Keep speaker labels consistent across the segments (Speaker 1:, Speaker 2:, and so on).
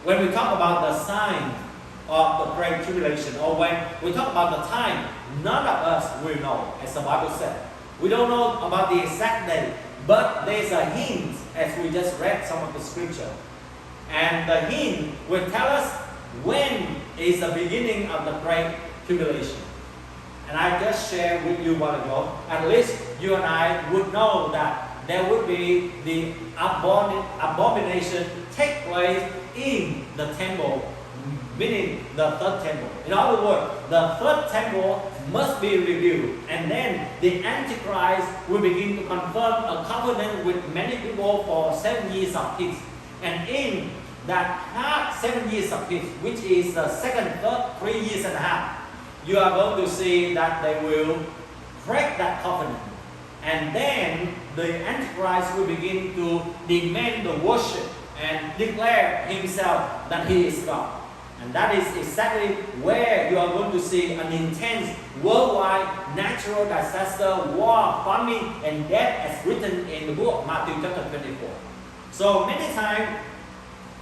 Speaker 1: when we talk about the sign of the Great Tribulation, or when we talk about the time, none of us will know, as the Bible said. We don't know about the exact day, but there's a hint, as we just read some of the scripture. And the hint will tell us when is the beginning of the Great Tribulation. And I just shared with you a while ago, at least you and I would know that there would be the abomination take place in the temple, meaning the third temple. In other words, the third temple must be reviewed, and then the Antichrist will begin to confirm a covenant with many people for 7 years of peace. And in that 7 years of peace, which is the second, third, 3 years and a half, you are going to see that they will break that covenant. And then the Antichrist will begin to demand the worship and declare himself that he is God. And that is exactly where you are going to see an intense worldwide natural disaster, war, famine, and death as written in the book of Matthew chapter 24. So many times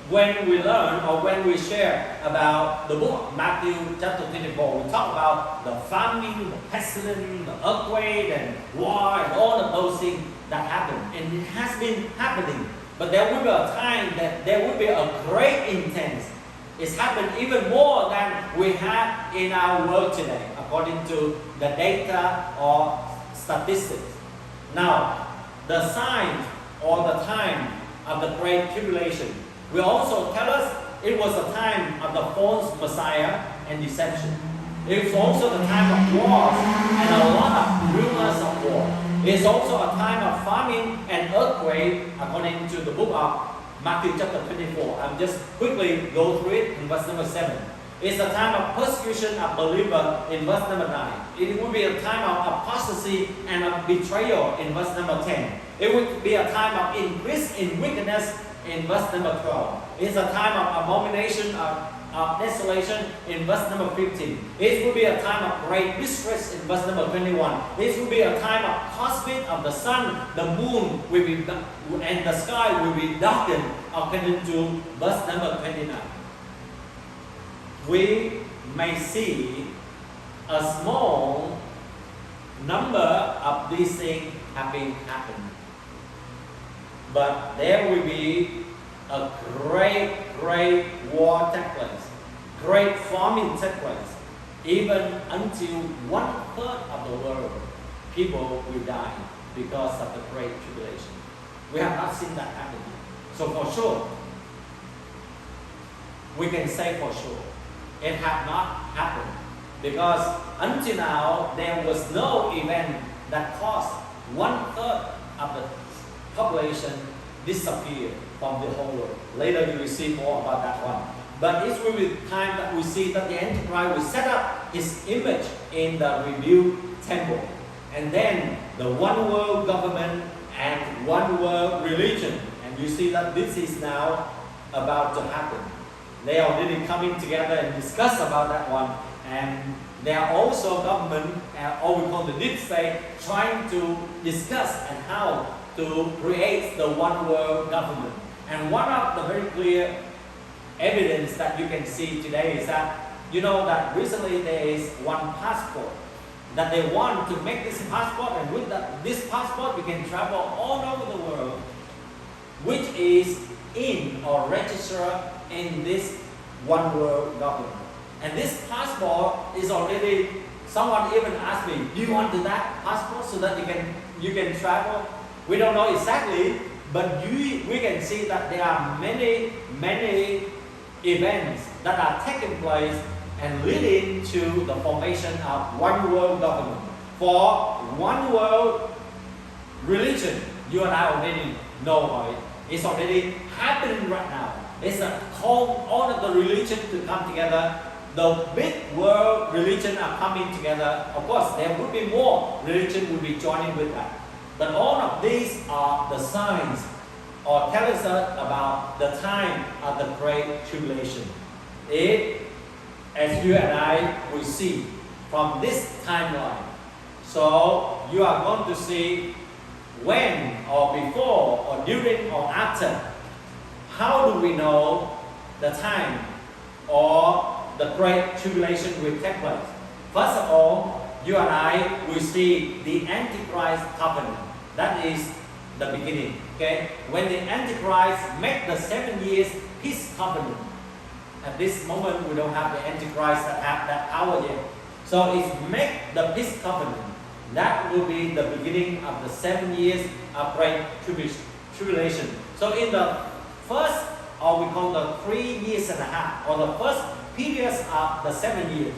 Speaker 1: when we learn or when we share about the book of Matthew chapter 24, we talk about the famine, the pestilence, the earthquake, and war, and all of those things that happen. And it has been happening. But there will be a time that there will be a great intense. It's happened even more than we have in our world today, according to the data or statistics. Now, the sign or the time of the Great Tribulation will also tell us it was a time of the false Messiah and deception. It was also the time of wars and a lot of rumors of war. It's also a time of famine and earthquake, according to the book of Matthew chapter 24. I'm just quickly go through it in verse number 7. It's a time of persecution of believer in verse number 9. It will be a time of apostasy and of betrayal in verse number 10. It would be a time of increase in wickedness in verse number 12. It's a time of abomination of desolation in verse number 15. It will be a time of great distress in verse number 21. This will be a time of cosmic of the sun, the moon will be, and the sky will be darkened, according to verse number 29. We may see a small number of these things having happened. But there will be a great war take place, great famine take place, even until 1/3 of the world, people will die because of the Great Tribulation. We have not seen that happen. So for sure, we can say for sure, it had not happened. Because until now, there was no event that caused 1/3 of the population disappear from the whole world. Later you will see more about that one. But it will be time that we see that the Antichrist will set up his image in the rebuilt temple. And then the one world government and one world religion. And you see that this is now about to happen. They are already coming together and discuss about that one. And there are also government, or we call the deep state, trying to discuss and how to create the one world government. And one of the very clear evidence that you can see today is that, you know that recently there is one passport that they want to make this passport, and with this passport we can travel all over the world, which is in or registered in this one world government. And this passport is already, someone even asked me, do you want that passport so that you can travel? We don't know exactly, but we can see that there are many events that are taking place and leading to the formation of one world government. For one world religion, you and I already know about it. It's already happening right now. It's a call all of the religions to come together. The big world religion are coming together. Of course, there will be more religion will be joining with that. But all of these are the signs or tell us about the time of the Great Tribulation. It, as you and I will see from this timeline. So you are going to see when or before or during or after. How do we know the time or the great tribulation will take place. First of all, you and I will see the Antichrist covenant. That is the beginning. Okay? When the Antichrist make the 7 years peace covenant. At this moment, we don't have the Antichrist that have that power yet. So it's make the peace covenant. That will be the beginning of the 7 years of great tribulation. So in the first, or we call the 3 years and a half, or the first periods of the 7 years,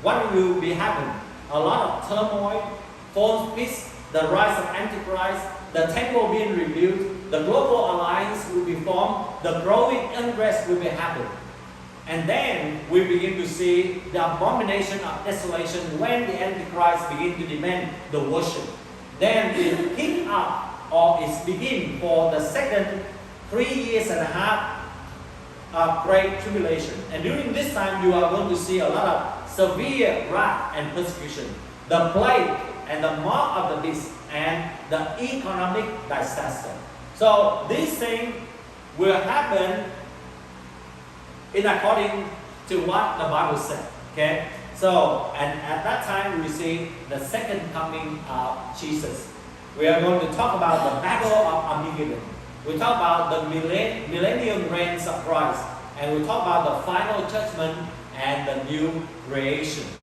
Speaker 1: what will be happening? A lot of turmoil, false peace, the rise of Antichrist, the temple being rebuilt, the global alliance will be formed, the growing unrest will be happening. And then we begin to see the abomination of desolation when the Antichrist begin to demand the worship. Then it pick up, or it begin for the second 3 years and a half of great tribulation. And during this time, you are going to see a lot of severe wrath and persecution, the plague and the mark of the beast, and the economic disaster. So these things will happen in according to what the Bible said. Okay? So, and at that time we see the second coming of Jesus. We are going to talk about the battle of Armageddon. We talk about the millennium reigns of Christ. And we talk about the final judgment and the new creation.